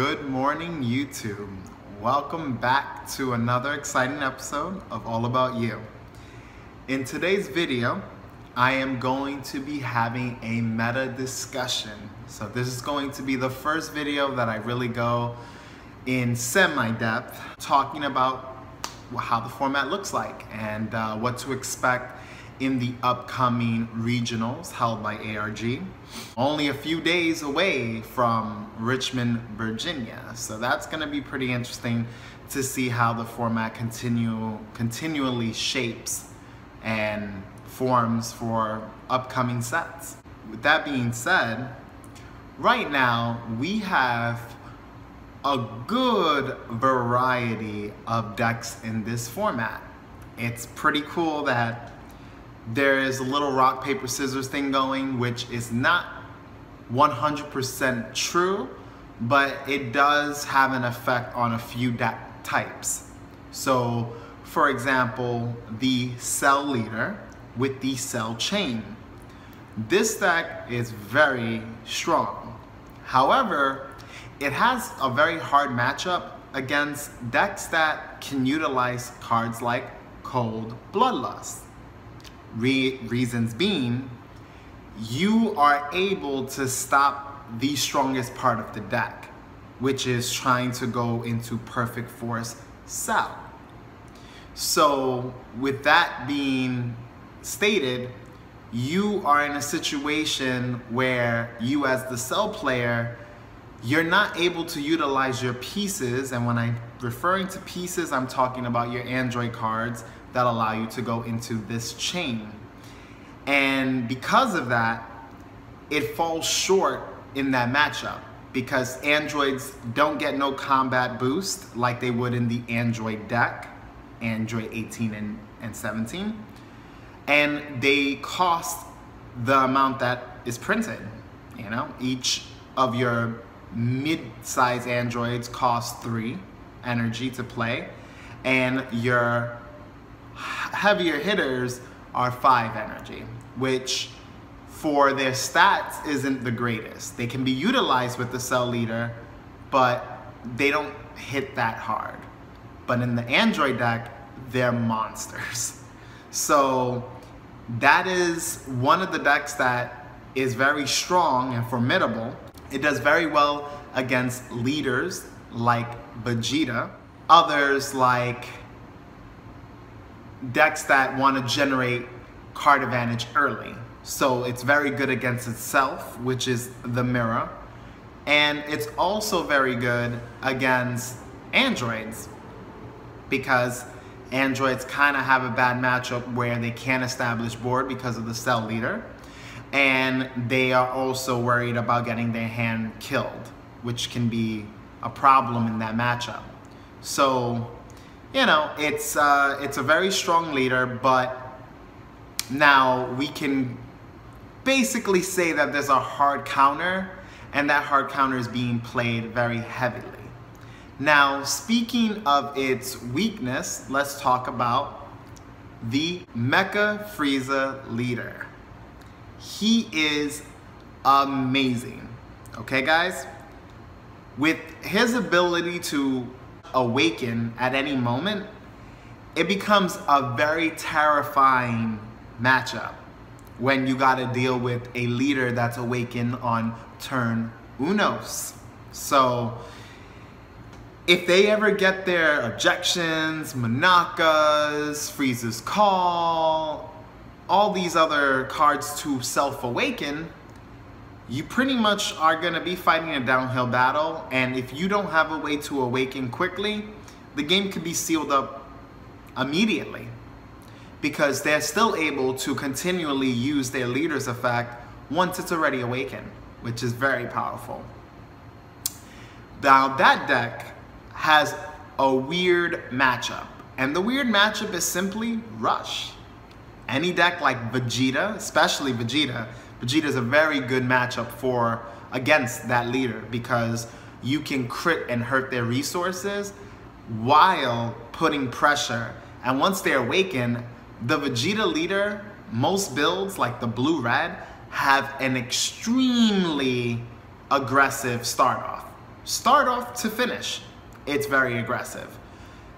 Good morning, YouTube. Welcome back to another exciting episode of All About You. In today's video, I am going to be having a meta discussion. So this is going to be the first video that I really go in semi-depth, talking about how the format looks like and what to expect in the upcoming regionals held by ARG. Only a few days away from Richmond, Virginia. So that's gonna be pretty interesting to see how the format continually shapes and forms for upcoming sets. With that being said, right now we have a good variety of decks in this format. It's pretty cool that there is a little rock, paper, scissors thing going, which is not 100% true, but it does have an effect on a few deck types. So, for example, the Cell Leader with the Cell Chain. This deck is very strong. However, it has a very hard matchup against decks that can utilize cards like Cold Bloodlust. Reasons being, you are able to stop the strongest part of the deck, which is trying to go into Perfect Force Cell. So with that being stated, you are in a situation where you as the Cell player, you're not able to utilize your pieces, and when I'm referring to pieces, I'm talking about your Android cards that allow you to go into this chain. And because of that, it falls short in that matchup because androids don't get no combat boost like they would in the Android deck, Android 18 and 17. And they cost the amount that is printed. You know, each of your mid-size androids costs 3 energy to play, and your heavier hitters are 5 energy, which for their stats isn't the greatest. They can be utilized with the Cell Leader, but they don't hit that hard. But in the Android deck, they're monsters. So that is one of the decks that is very strong and formidable. It does very well against leaders like Vegeta, others like decks that want to generate card advantage early. So it's very good against itself, which is the mirror. And it's also very good against androids because androids kind of have a bad matchup where they can't establish board because of the Cell Leader. And they are also worried about getting their hand killed, which can be a problem in that matchup. So, you know, it's a very strong leader, but now we can basically say that there's a hard counter, and that hard counter is being played very heavily. Now, speaking of its weakness, let's talk about the Mecha Frieza leader. He is amazing, okay guys? With his ability to awaken at any moment, it becomes a very terrifying matchup when you gotta deal with a leader that's awakened on turn unos. So if they ever get their objections, Monakas, Frieza's Call, all these other cards to self-awaken, you pretty much are gonna be fighting a downhill battle, and if you don't have a way to awaken quickly, the game could be sealed up immediately because they're still able to continually use their leader's effect once it's already awakened, which is very powerful. Now that deck has a weird matchup, and the weird matchup is simply Rush. Any deck like Vegeta, especially Vegeta, Vegeta's a very good matchup against that leader because you can crit and hurt their resources while putting pressure. And once they're awakened, the Vegeta leader, most builds like the blue-red, have an extremely aggressive start off. start off to finish, it's very aggressive.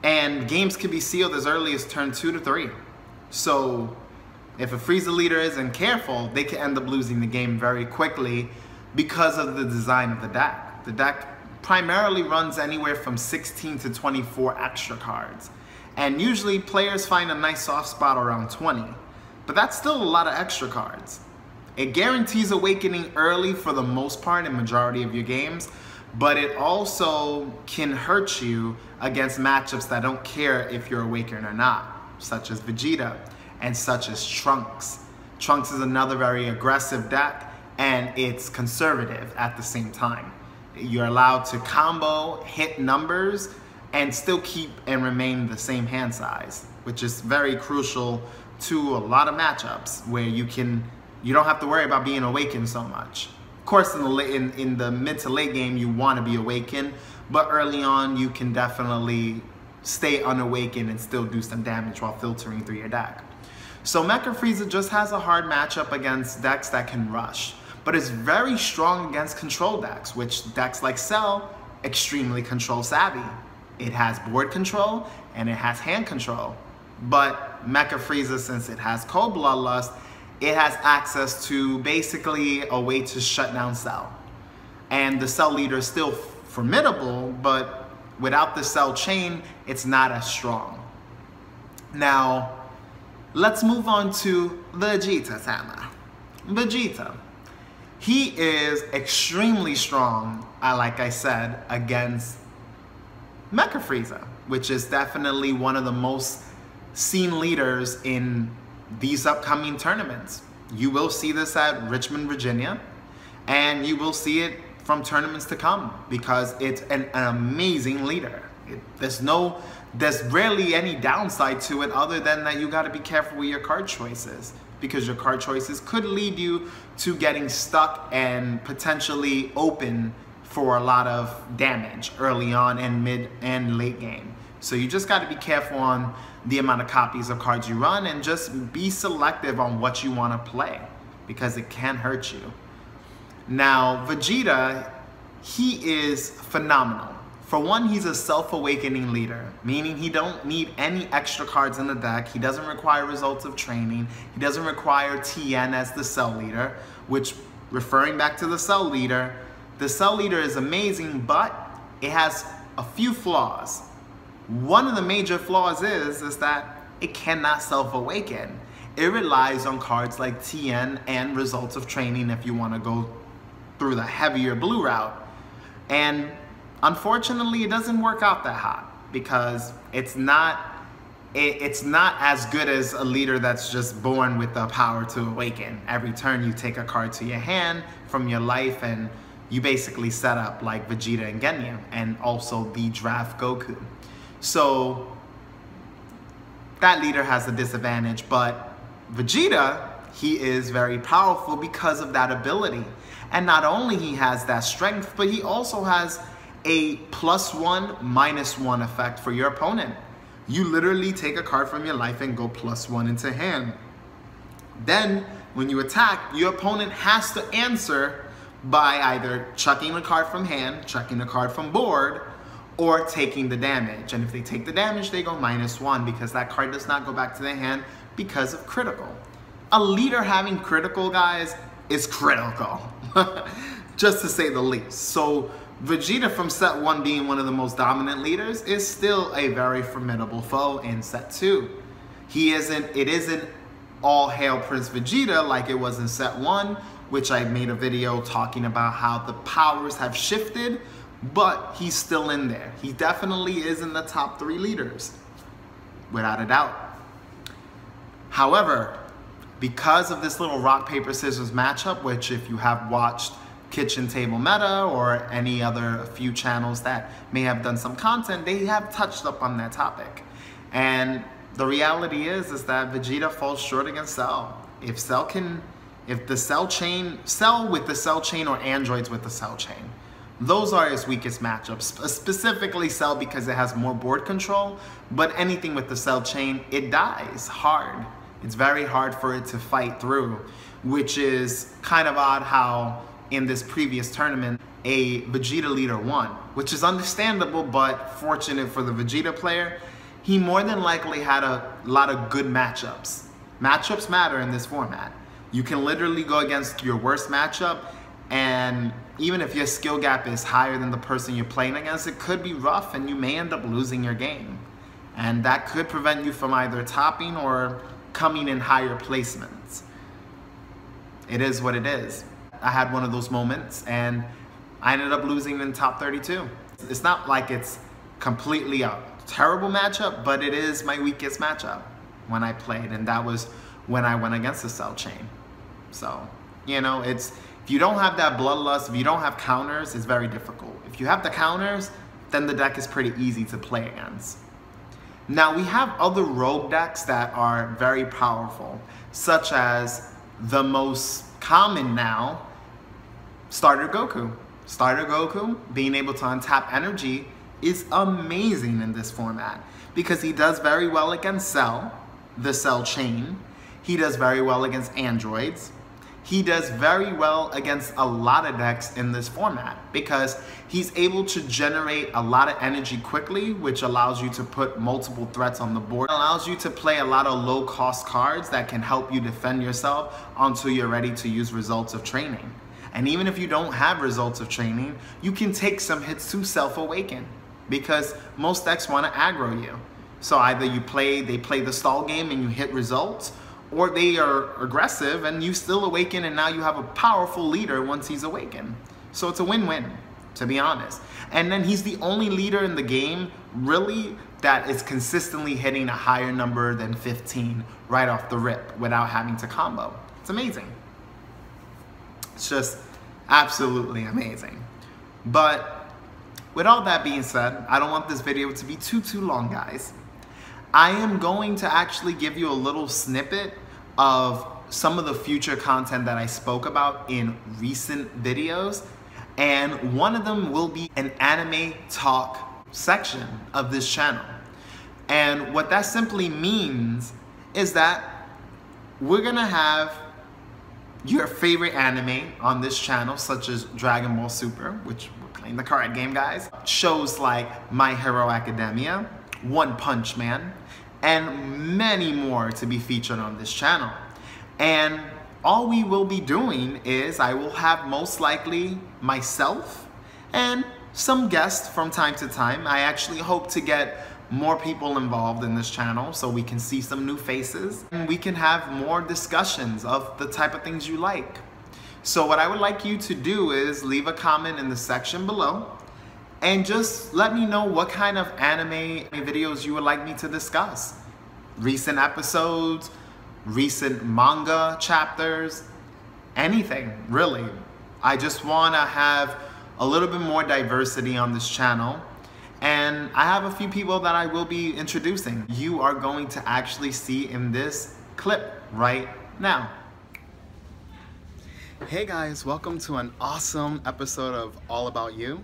And games can be sealed as early as turn 2 to 3. So if a Frieza leader isn't careful, they can end up losing the game very quickly because of the design of the deck. The deck primarily runs anywhere from 16 to 24 extra cards. And usually players find a nice soft spot around 20. But that's still a lot of extra cards. It guarantees awakening early for the most part in majority of your games, but it also can hurt you against matchups that don't care if you're awakened or not, such as Vegeta and such as Trunks. Trunks is another very aggressive deck, and it's conservative at the same time. You're allowed to combo, hit numbers, and still keep and remain the same hand size, which is very crucial to a lot of matchups where you don't have to worry about being awakened so much. Of course, in the mid to late game, you want to be awakened, but early on, you can definitely stay unawakened and still do some damage while filtering through your deck. So Mecha Frieza just has a hard matchup against decks that can rush, but it's very strong against control decks, which decks like Cell, extremely control savvy. It has board control and it has hand control. But Mecha Frieza, since it has Cold Bloodlust, it has access to basically a way to shut down Cell. And the Cell leader is still formidable, but without the Cell chain, it's not as strong. Now, let's move on to Vegeta-sama. Vegeta. He is extremely strong, like I said, against Mecha Frieza, which is definitely one of the most seen leaders in these upcoming tournaments. You will see this at Richmond, Virginia, and you will see it from tournaments to come because it's an amazing leader. There's rarely any downside to it other than that you got to be careful with your card choices, because your card choices could lead you to getting stuck and potentially open for a lot of damage early on and mid and late game. So you just got to be careful on the amount of copies of cards you run and just be selective on what you want to play because it can hurt you. Now, Vegeta, he is phenomenal. For one, he's a self-awakening leader, meaning he don't need any extra cards in the deck. He doesn't require results of training. He doesn't require TN as the Cell leader, which, referring back to the Cell leader is amazing, but it has a few flaws. One of the major flaws is that it cannot self-awaken. It relies on cards like TN and results of training if you want to go through the heavier blue route. And unfortunately, it doesn't work out that hot because it's not as good as a leader that's just born with the power to awaken. Every turn you take a card to your hand from your life and you basically set up like Vegeta and Genya and also the draft Goku. So that leader has a disadvantage, but Vegeta, he is very powerful because of that ability. And not only he has that strength, but he also has a +1, -1 effect for your opponent. You literally take a card from your life and go +1 into hand. Then when you attack, your opponent has to answer by either chucking a card from hand, chucking a card from board, or taking the damage. And if they take the damage, they go -1 because that card does not go back to their hand because of critical. A leader having critical, guys, is critical, just to say the least. So Vegeta from set 1 being one of the most dominant leaders is still a very formidable foe in set 2. It isn't all hail Prince Vegeta like it was in set 1, which I made a video talking about how the powers have shifted, but he's still in there. He definitely is in the top 3 leaders, without a doubt. However, because of this little rock, paper, scissors matchup, which if you have watched Kitchen Table Meta or any other few channels that may have done some content, they have touched up on that topic. And the reality is that Vegeta falls short against Cell. If the Cell with the Cell chain or androids with the Cell chain, those are his weakest matchups, specifically Cell because it has more board control, but anything with the Cell chain, it dies hard. It's very hard for it to fight through, which is kind of odd how in this previous tournament, a Vegeta leader won, which is understandable, but fortunate for the Vegeta player. He more than likely had a lot of good matchups. Matchups matter in this format. You can literally go against your worst matchup, and even if your skill gap is higher than the person you're playing against, it could be rough and you may end up losing your game. And that could prevent you from either topping or coming in higher placements. It is what it is. I had one of those moments and I ended up losing in top 32. It's not like it's completely a terrible matchup, but it is my weakest matchup when I played, and that was when I went against the Cell Chain. So, you know, if you don't have that bloodlust, if you don't have counters, it's very difficult. If you have the counters, then the deck is pretty easy to play against. Now, we have other rogue decks that are very powerful, such as the most common now, Starter Goku. Starter Goku, being able to untap energy, is amazing in this format because he does very well against Cell, the Cell Chain. He does very well against androids. He does very well against a lot of decks in this format because he's able to generate a lot of energy quickly, which allows you to put multiple threats on the board. It allows you to play a lot of low cost cards that can help you defend yourself until you're ready to use Results of Training. And even if you don't have Results of Training, you can take some hits to Self-Awaken because most decks want to aggro you. So either they play the stall game and you hit results, or they are aggressive and you still awaken and now you have a powerful leader once he's awakened. So it's a win-win, to be honest. And then he's the only leader in the game, really, that is consistently hitting a higher number than 15 right off the rip without having to combo. It's amazing. It's just absolutely amazing. But with all that being said, I don't want this video to be too long, guys. I am going to actually give you a little snippet of some of the future content that I spoke about in recent videos, and one of them will be an anime talk section of this channel. And what that simply means is that we're gonna have your favorite anime on this channel, such as Dragon Ball Super, which we're playing the card game, guys. Shows like My Hero Academia, One Punch Man, and many more to be featured on this channel. And all we will be doing is I will have most likely myself and some guests from time to time. I actually hope to get more people involved in this channel so we can see some new faces and we can have more discussions of the type of things you like. So what I would like you to do is leave a comment in the section below and just let me know what kind of anime videos you would like me to discuss. Recent episodes, recent manga chapters, anything, really. I just want to have a little bit more diversity on this channel. And I have a few people that I will be introducing. You are going to actually see in this clip right now. Hey guys, welcome to an awesome episode of All About You.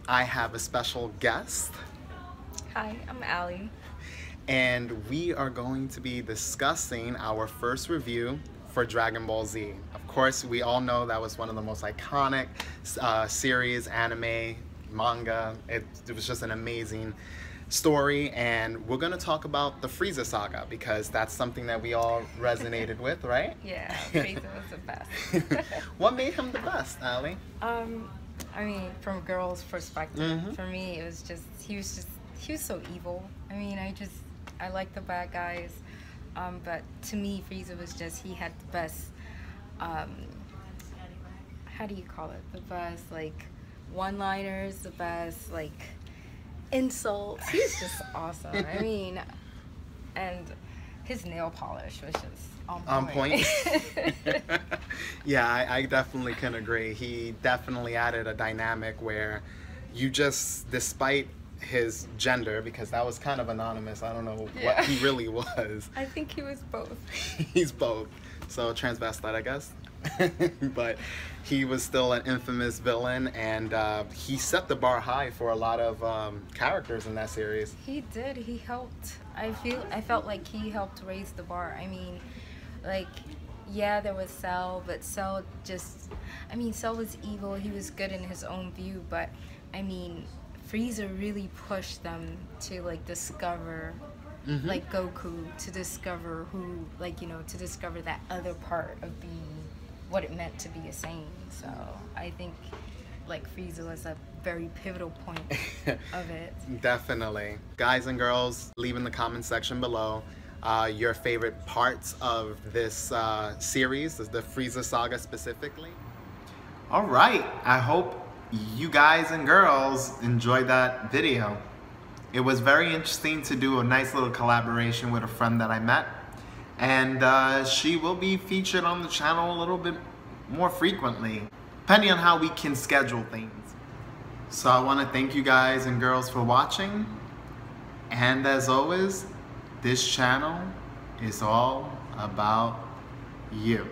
I have a special guest. Hi, I'm Allie. And we are going to be discussing our first review for Dragon Ball Z. Of course, we all know that was one of the most iconic series, anime, manga. It was just an amazing story, and we're gonna talk about the Frieza saga because that's something that we all resonated with, right? Yeah, Frieza was the best. What made him the best, Allie? I mean, from a girl's perspective, for me, it was just he was so evil. I mean, I like the bad guys, but to me, Frieza was he had the best, how do you call it? The best, like, one-liners, the best, like, insults. He's just awesome. I mean, and his nail polish was just on point. Yeah, I definitely can agree. He definitely added a dynamic where you just, despite his gender, because that was kind of anonymous, I don't know what he really was. I think he was both. He's both. So transvestite, I guess. But he was still an infamous villain, and he set the bar high for a lot of characters in that series. He did. He helped. I felt like he helped raise the bar. I mean, like, yeah, there was Cell, but Cell just, I mean, Cell was evil. He was good in his own view, but I mean, Frieza really pushed them to like discover, like Goku, to discover who, like, you know, to discover that other part of being what it meant to be a Saiyan. So I think like Frieza was a very pivotal point of it. Definitely. Guys and girls, leave in the comment section below your favorite parts of this series, the Frieza saga specifically. All right, I hope you guys and girls enjoyed that video. It was very interesting to do a nice little collaboration with a friend that I met, and she will be featured on the channel a little bit more frequently, depending on how we can schedule things. So I want to thank you guys and girls for watching, and as always, this channel is all about you.